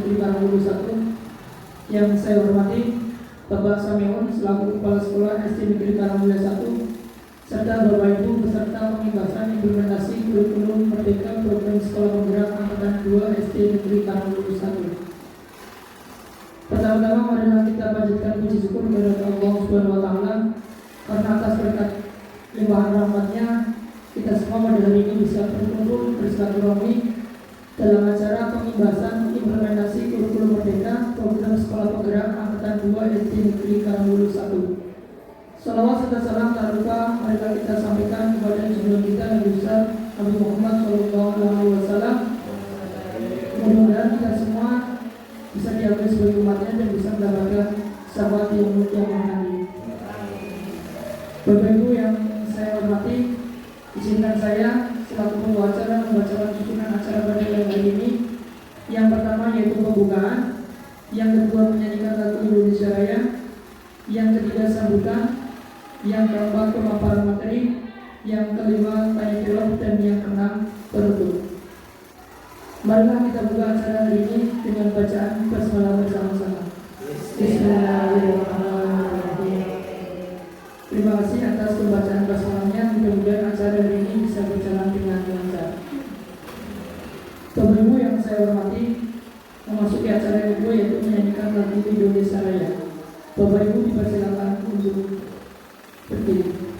Negeri Karangulu 1. Yang saya hormati Bapak Samiun selaku Kepala Sekolah SD Negeri Karangulu 1, serta Bapak Ibu beserta pengibasan implementasi kurikulum Merdeka program Sekolah Penggerak Angkatan 2 SD Negeri Karangulu 1. Pertama-tama marilah kita panjatkan puji syukur kepada Allah Subhanahu wa taala karena atas berkat limpahan rahmatnya kita semua pada hari ini bisa berkumpul bersilaturahmi dalam acara pengibasan implementasi kurikulum Merdeka program Sekolah Penggerak Angkatan 2 SD Negeri Karangulu 1. Salawat serta salam tak lupa marilah kita sampaikan kepada junjungan kita Nabi besar Nabi Muhammad SAW. Mudah-mudahan kita semua bisa diambil sebagai umatnya dan bisa mendapatkan syafaat yang mulia menanti. Bapak Ibu yang saya hormati, izinkan saya selaku pembawa acara membacakan susunan acara pada hari ini. Yang pertama yaitu pembukaan, yang kedua menyanyikan lagu Indonesia Raya, yang ketiga sambutan, yang keempat pemaparan materi, yang kelima tanya jawab, dan yang keenam penutup. Marilah kita buka acara hari ini dengan bacaan basmalah bersama-sama. Bismillahirrahmanirrahim. Terima kasih atas pembacaan basmalahnya. Mudah-mudahan acara hari ini bisa berjalan dengan lancar. Bapak Ibu yang saya hormati, memasuki acara yang kedua yaitu menyanyikan lagu Indonesia Raya. Bapak Ibu dipersilakan untuk berdiri.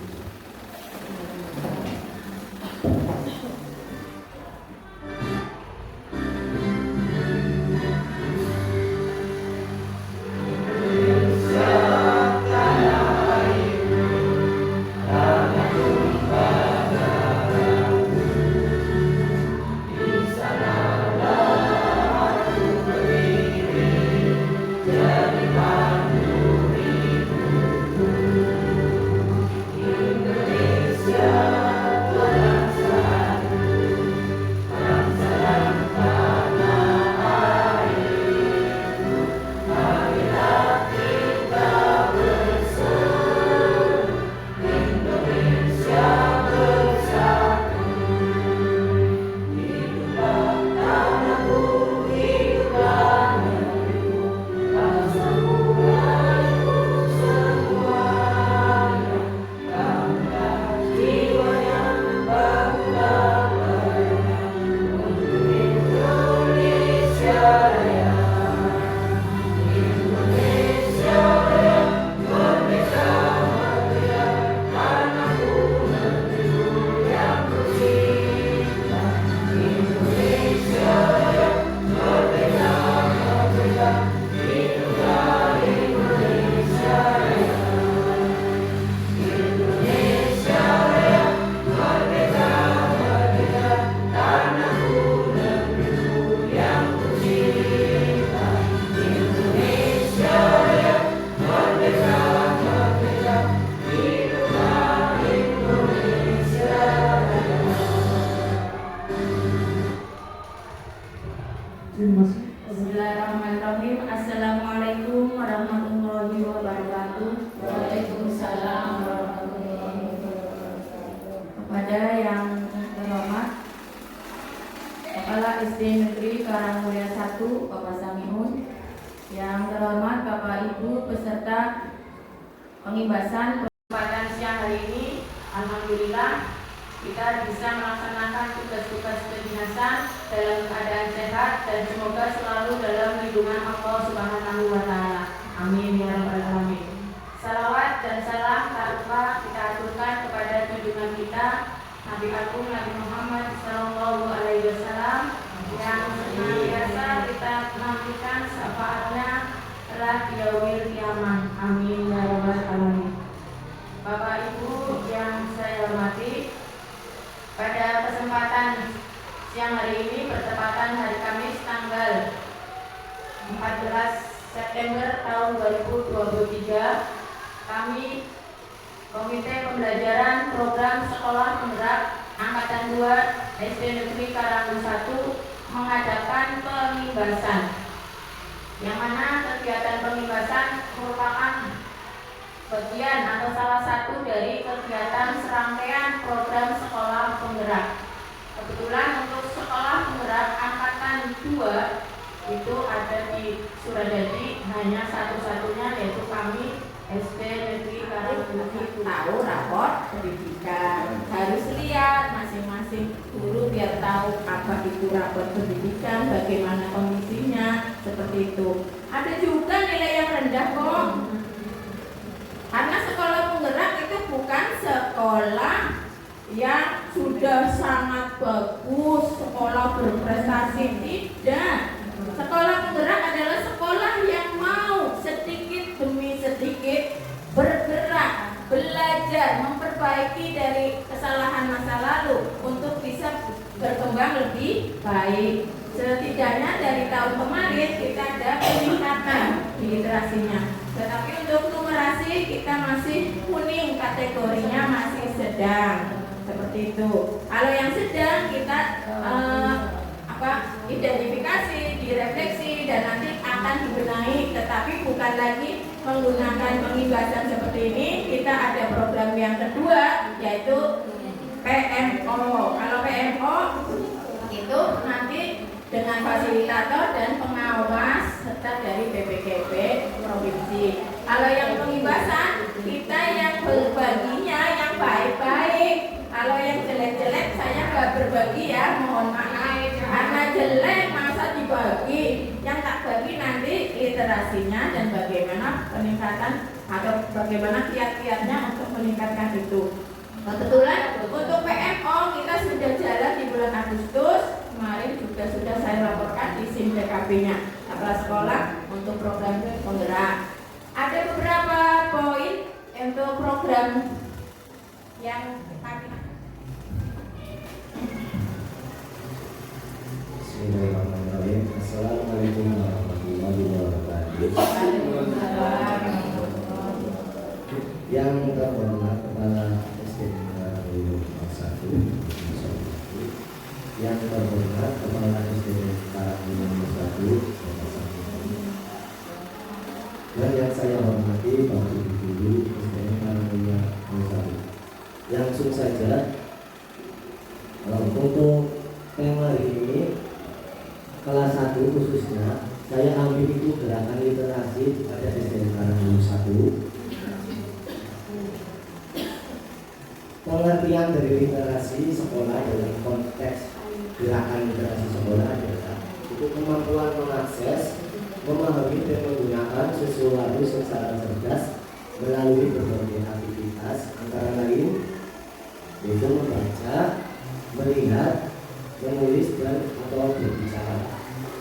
Bismillahirrahmanirrahim. Assalamualaikum warahmatullahi wabarakatuh. Waalaikumsalam warahmatullahi wabarakatuh. Kepada yang terhormat Kepala SD Negeri Karangmulia 1 Bapak Samiun, yang terhormat Bapak Ibu peserta pengibasan kesempatan siang hari ini, alhamdulillah kita bisa melaksanakan tugas-tugas kedinasan dalam keadaan sehat dan semoga selalu dalam lindungan Allah Subhanahu wa taala. Amin ya rabbal alamin. Salawat dan salam tak lupa kita aturkan kepada junjungan kita Nabi Agung Nabi Muhammad sallallahu alaihi wasallam yang senantiasa kita nantikan syafaatnya telah di yaumil qiyamah. Amin ya rabbal alamin. Bapak Ibu yang saya hormati, pada kesempatan siang hari ini bertepatan hari Kamis tanggal 14 September tahun 2023, kami Komite Pembelajaran Program Sekolah Penggerak Angkatan 2 SD Negeri Karangulu 1 mengadakan pengibasan, yang mana kegiatan pengibasan merupakan bagian atau salah satu dari kegiatan serangkaian program sekolah penggerak. Kebetulan untuk sekolah penggerak angkatan 2 itu ada di Suradadi, hanya satu-satunya yaitu kami SD Negeri Karangmulya. Tahu rapor pendidikan, harus lihat masing-masing guru biar tahu apa itu rapor pendidikan, bagaimana kondisinya, seperti itu. Ada juga nilai yang rendah kok, karena sekolah penggerak itu bukan sekolah yang sudah sangat bagus, sekolah berprestasi, tidak. Sekolah penggerak adalah sekolah yang mau sedikit demi sedikit bergerak, belajar, memperbaiki dari kesalahan masa lalu untuk bisa berkembang lebih baik. Setidaknya dari tahun kemarin kita ada peningkatan di literasinya. Tetapi untuk numerasi kita masih kuning, kategorinya masih sedang. Seperti itu. Kalau yang sedang kita identifikasi, direfleksi, dan nanti akan dibenahi, tetapi bukan lagi menggunakan pengibasan seperti ini. Kita ada program yang kedua, yaitu PMO. Kalau PMO itu nanti dengan fasilitator dan pengawas serta dari BPKB provinsi. Kalau yang pengibasan, kita yang berbaginya yang baik-baik. Kalau yang jelek-jelek saya nggak berbagi ya, mohon maaf. Karena jelek masa dibagi, yang tak bagi nanti literasinya dan bagaimana peningkatan atau bagaimana kiat-kiatnya untuk meningkatkan itu. Kebetulan untuk PMO kita sudah jalan di bulan Agustus kemarin, juga sudah saya laporkan di SIM BKB-nya kepala sekolah untuk program penggerak. Ada beberapa poin untuk program yang kami. Bismillahirrahmanirrahim. Assalamualaikum warahmatullahi wabarakatuh. Yang terhormat Kepala SD Karangmulya 1, yang terhormat Kepala SD Karangmulya 1, dan yang saya hormati Bapak Ibu Guru SD Karangmulya 1. Langsung saja untuk tema hari ini kelas 1 khususnya saya ambil itu gerakan literasi pada SD Karangmulya 1. Pengertian dari literasi sekolah dalam konteks gerakan literasi sekolah adalah itu kemampuan mengakses, memahami dan menggunakan sesuatu secara cerdas melalui berbagai aktivitas, antara lain yaitu membaca, melihat, menulis dan atau berbicara.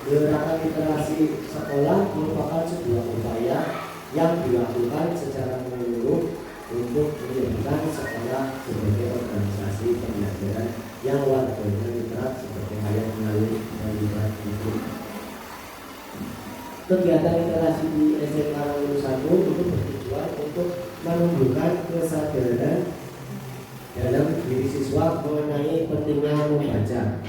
Gerakan literasi sekolah merupakan sebuah upaya yang dilakukan secara menyeluruh untuk menjadikan sekolah sebagai organisasi pembelajaran yang warganya literat sebagai hayat mengalir dan literat itu. Kegiatan literasi di SD Karangmulya 1 itu bertujuan untuk menumbuhkan kesadaran dalam diri siswa mengenai pentingnya membaca.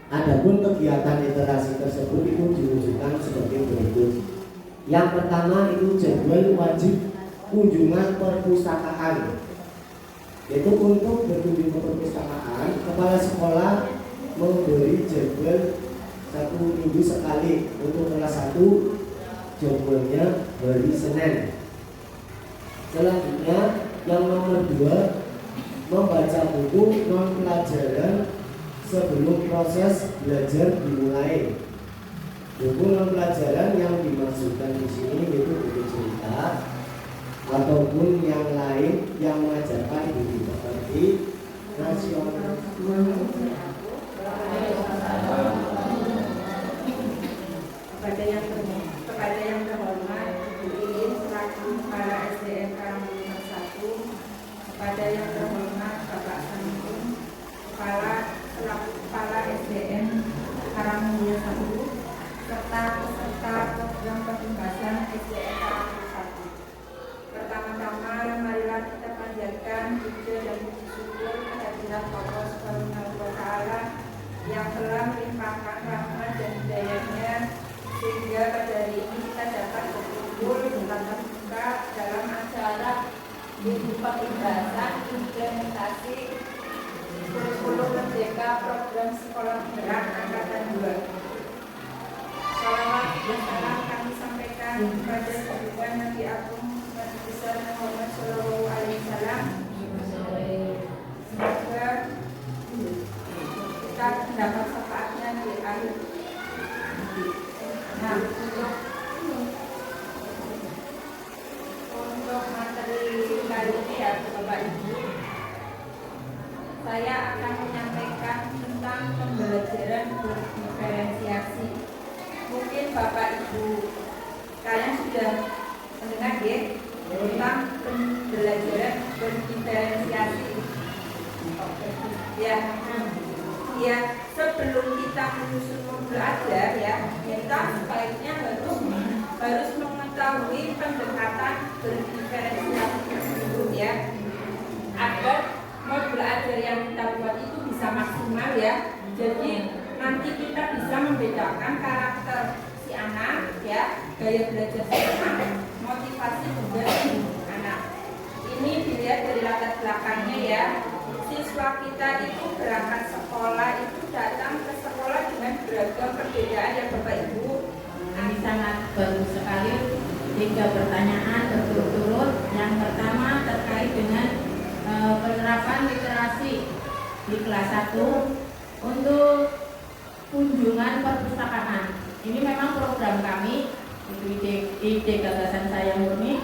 Adapun kegiatan literasi tersebut itu diwujudkan sebagai berikut. Yang pertama itu jadwal wajib kunjungan perpustakaan. Yaitu untuk berkunjung ke perpustakaan, kepala sekolah memberi jadwal 1 minggu sekali. Untuk kelas 1 jadwalnya hari Senin. Selanjutnya yang nomor 2, membaca buku non pelajaran sebelum proses belajar dimulai. Buku non pelajaran yang dimaksudkan di sini yaitu buku cerita ataupun yang lain yang mengajarkan budi pekerti nasional. Kepada yang terhormat Ibu Ilin selaku Kepala SDN Karangmulya 1, kepada yang terhormat Bapak Samiun selaku Kepala SDN Karangmulya 1, serta peserta program pembahasan SDN Karangmulya 1. Pertama-tama marilah kita panjatkan puja dan puji syukur kehadirat Allah Subhanahu wa Ta'ala yang telah melimpahkan rahmat dan hidayahnya sehingga pada hari ini kita dapat berkumpul dalam terbuka dalam acara pembahasan implementasi kurikulum Guru Merdeka Program Sekolah Gerak Angkatan 2. Salawat dan salam kami sampaikan kepada junjungan Nabi Agung Nabi besar Muhammad Shallallahu Alaihi Wasallam. Semoga kita mendapat syafaatnya di akhir. Nah, untuk materi kali ini ya Bapak Ibu, saya akan menyampaikan tentang pembelajaran berdiferensiasi. Mungkin Bapak Ibu kalian sudah mendengar ya tentang pembelajaran berdiferensiasi. Ya, sebelum kita menyusun belajar ya, kita sebaiknya harus mengetahui pendekatan berdiferensiasi tersebut ya, agar mau belajar yang kita buat itu bisa maksimal ya. Jadi nanti kita bisa membedakan karakter si anak ya, gaya belajar si anak, motivasi juga si anak. Ini dilihat dari latar belakangnya ya. Siswa kita itu berangkat sekolah itu datang ke sekolah dengan beragam perbedaan ya Bapak Ibu. Ini sangat bagus sekali, 3 pertanyaan berturut-turut. Yang pertama terkait dengan penerapan literasi di kelas 1 untuk kunjungan perpustakaan. Ini memang program kami, itu ide gagasan saya murni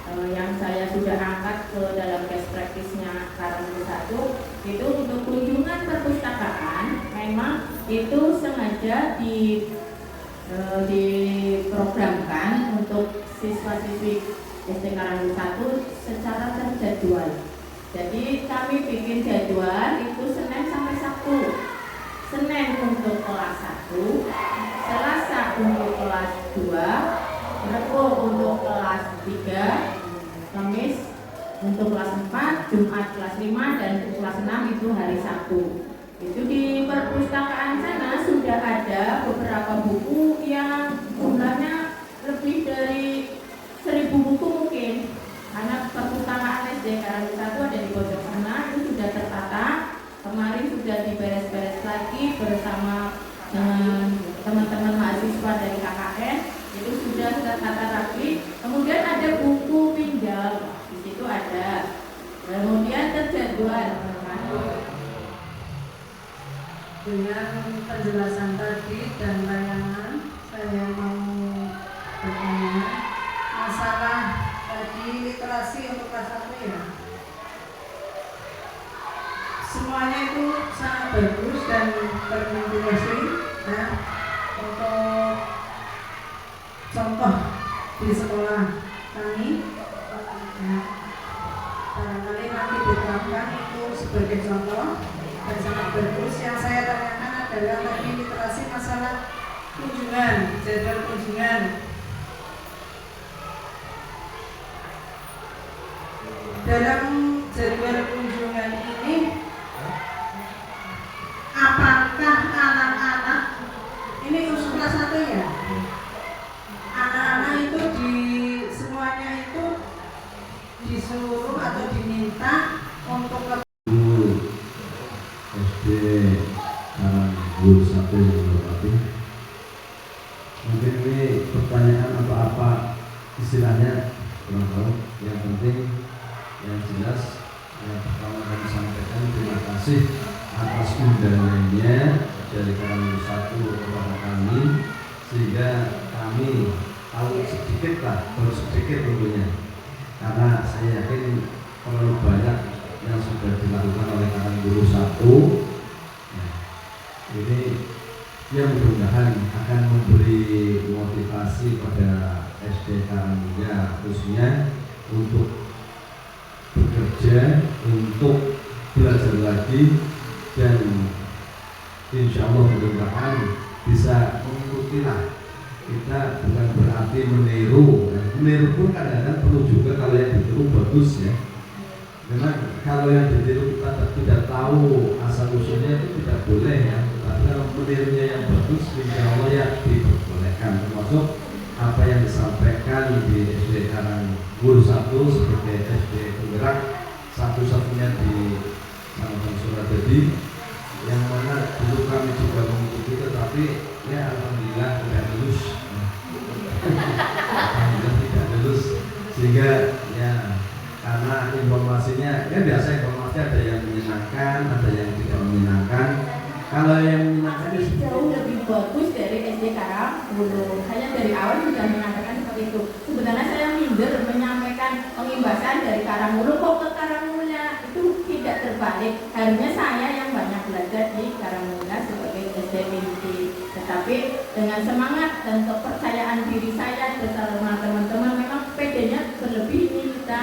yang saya sudah angkat ke dalam best practice-nya Karangturi 1 itu untuk kunjungan perpustakaan. Memang itu sengaja diprogramkan untuk siswa-siswi SD Karangturi 1 secara terjadwal. Jadi kami bikin jadwal itu Senin sampai Sabtu. Senin untuk kelas 1, Selasa untuk kelas 2, Rabu untuk kelas 3, Kamis untuk kelas 4, Jumat kelas 5, dan untuk kelas 6 itu hari Sabtu. Itu di perpustakaan sana sudah ada beberapa buku yang jumlahnya lebih dari 1000 buku mungkin. Karena perpustakaan SD Karangturi 1 ada di pojok sana, itu sudah tertata. Kemarin sudah diberes-beres lagi bersama dengan teman-teman mahasiswa dari KKN, itu sudah tertata rapi. Kemudian ada buku pinjam, di situ ada. Kemudian terjadwal. Dengan penjelasan tadi dan layanan, saya mau bertanya masalah tadi literasi untuk kelas 1 ya. Semuanya itu sangat bagus dan terintegrasi ya, untuk contoh di sekolah kami ya, barangkali nanti diterapkan itu sebagai contoh dan sangat bagus. Yang saya tanyakan adalah tadi literasi masalah kunjungan, jadwal kunjungan. Dalam jadwal kunjungan ini, apakah anak-anak ini usul kelas 1 ya? Anak-anak itu semuanya itu disuruh atau diminta untuk SD Karangturi 1 yang berarti mungkin ini pertanyaan apa istilahnya kurang tahu. Yang penting yang jelas yang pertama kami sampaikan terima kasih atas undangannya dari Karangturi 1 kepada kami, sehingga kami tahu sedikit lah, baru sedikit tentunya, karena saya yakin terlalu banyak yang sudah dilakukan oleh Karangturi 1. Nah, ini yang mudah-mudahan akan memberi motivasi pada SD Karangturi khususnya untuk bekerja, untuk belajar lagi, dan insya Allah mudah-mudahan bisa mengikuti lah. Kita bukan berarti meniru, meniru pun kadang-kadang perlu juga kalau yang ditiru bagus ya. Memang kalau yang ditiru kita tidak tahu asal usulnya itu tidak boleh ya. Tapi kalau menirunya yang bagus, insya Allah ya diperbolehkan. Termasuk apa yang disampaikan di SD Karangturi 1 sebagai SD penggerak satu-satunya di Kecamatan Suradadi, alhamdulillah tidak lulus. Alhamdulillah tidak lulus. Sehingga ya karena informasinya ya biasa informasi ada yang menyenangkan, ada yang tidak menyenangkan. Kalau yang menyenangkan Masih jauh lebih bagus dari SD Karangulu. Saya dari awal sudah menyampaikan seperti itu. Sebenarnya saya minder menyampaikan pengimbasan dari Karangulu kok ke Karangmulya itu tidak terbalik. Harusnya saya yang banyak belajar di Karangmulya sebagai SD inti. Tetapi dengan semangat dan kepercayaan diri saya bersama teman-teman memang PD-nya berlebih ini kita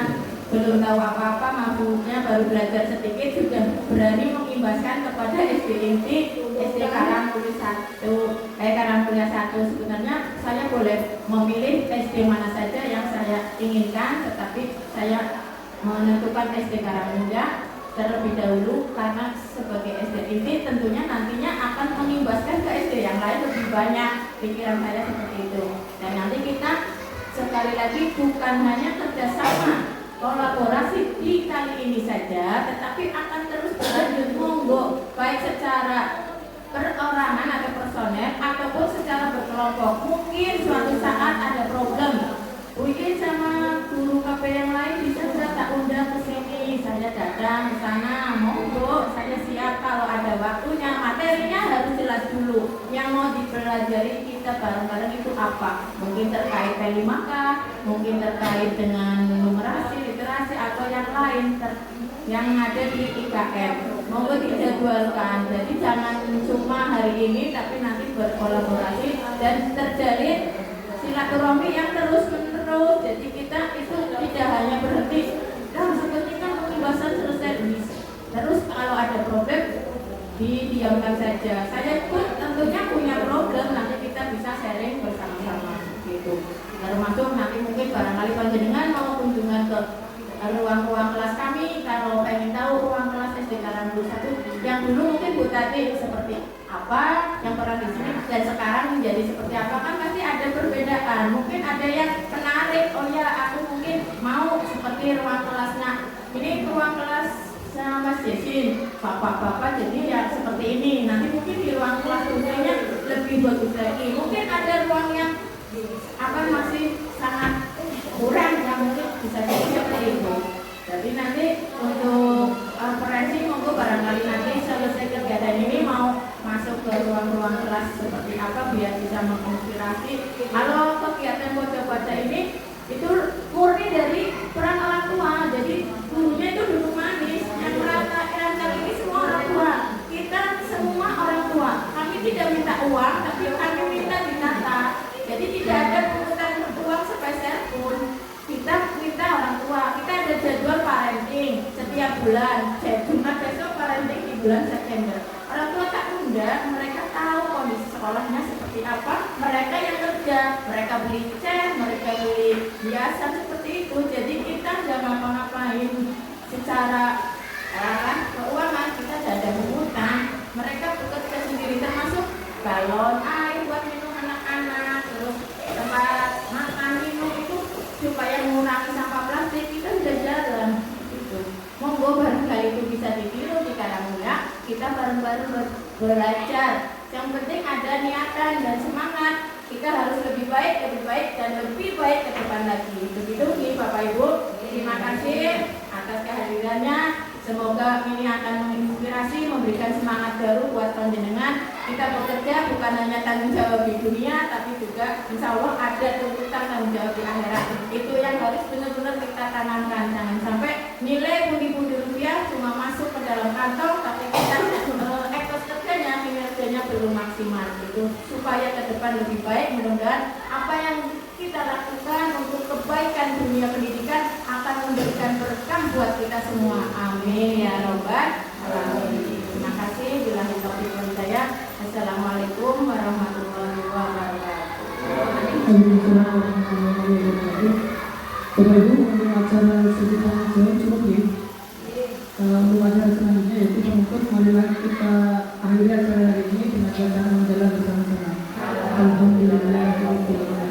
belum tahu apa-apa, maksudnya baru belajar sedikit sudah berani mengimbaskan kepada SD inti, SD Karangmulya 1. Sebenarnya saya boleh memilih SD mana saja yang saya inginkan, tetapi saya menentukan SD Karangmulya terlebih dahulu karena sebagai SD inti tentunya nantinya akan mengimbaskan ke SD yang lain lebih banyak. Pikiran saya seperti itu. Dan nanti kita sekali lagi bukan hanya kerjasama kolaborasi di kali ini saja, tetapi akan terus berlanjut monggo baik secara perorangan atau personel ataupun secara berkelompok. Mungkin suatu saat ada problem, mungkin sama guru KP yang lain bisa tak undang ke sini, saya datang ke sana, monggo saya siap kalau ada waktunya. Materinya harus jelas dulu, yang mau dipelajari kita bareng-bareng itu apa, mungkin terkait P5K, mungkin terkait dengan numerasi, literasi atau yang lain yang ada di IKM. Monggo dijadwalkan, jadi jangan cuma hari ini tapi nanti berkolaborasi dan terjalin silaturahmi yang terus menerus. Jadi kita itu tidak hanya berhenti seperti pembahasan selesai terus kalau ada problem didiamkan saja. Saya pun tentunya punya problem, nanti kita bisa sharing bersama-sama gitu. Termasuk nanti mungkin barangkali panjenengan mau kunjungan ke ruang-ruang kelas kami, kalau pengen tahu ruang kelas SD Karangmulya 1 yang dulu mungkin Bu Tati seperti apa yang pernah di sini dan sekarang menjadi seperti apa, kan pasti ada perbedaan. Mungkin ada yang menarik, oh ya aku mungkin mau seperti ruang kelasnya ini, ruang kelas sama Mas Jasin, bapak-bapak jadi ya seperti ini. Nanti mungkin di ruang kelas umumnya lebih bagus lagi. Mungkin ada ruang yang masih sangat kurang yang mungkin bisa jadi seperti itu. Jadi nanti untuk konferensi monggo barangkali nanti selesai kegiatan ini mau masuk ke ruang-ruang kelas seperti apa biar bisa menginspirasi. Kalau kegiatan baca-baca ini itu murni dari peran orang tua, jadi gurunya itu duduk manis, yang merancang ini semua orang tua. Kita semua orang tua, kami tidak minta uang tapi kami minta ditata. Jadi tidak ada pungutan uang sepeser pun. Kita minta orang tua, kita ada jadwal parenting setiap bulan. Jumat besok parenting di bulan September. Orang tua tak undang, mereka tahu kondisi sekolahnya seperti apa. Mereka yang kerja, mereka beli cat, mereka beli hiasan seperti itu. Jadi kita nggak ngapa-ngapain secara keuangan, kita tidak ada pungutan. Mereka bekerja sendiri, termasuk galon air buat minum anak-anak, terus tempat makan minum itu supaya mengurangi sampah plastik, kita sudah jalan itu. Monggo barangkali itu bisa ditiru di Karangmulya, kita bareng-bareng belajar. Yang penting ada niatan dan semangat. Kita harus lebih baik dan lebih baik ke depan lagi. Begitu Bapak Ibu. Terima kasih atas kehadirannya. Semoga ini akan menginspirasi, memberikan semangat baru buat panjenengan. Kita bekerja bukan hanya tanggung jawab di dunia, tapi juga insya Allah ada tuntutan tanggung jawab di akhirat. Itu yang harus benar-benar kita tanamkan. Jangan sampai nilai pundi-pundi rupiah cuma masuk ke dalam kantong, tapi kita etos kerjanya, kinerjanya belum maksimal. Itu supaya ke depan lebih baik. Mudah-mudahan apa yang kita lakukan untuk kebaikan dunia pendidikan akan memberikan berkah buat kita semua. Amin ya robbal alamin. Terima kasih. Billahi taufiq wal hidayah. Assalamualaikum warahmatullahi wabarakatuh. Waalaikumsalam warahmatullahi wabarakatuh. Bapak Ibu, untuk acara sesi tanya jawab cukup ya. Untuk acara selanjutnya yaitu penutup, marilah kita akhiri acara hari ini dengan bacaan menjalan bersama-sama. Alhamdulillah.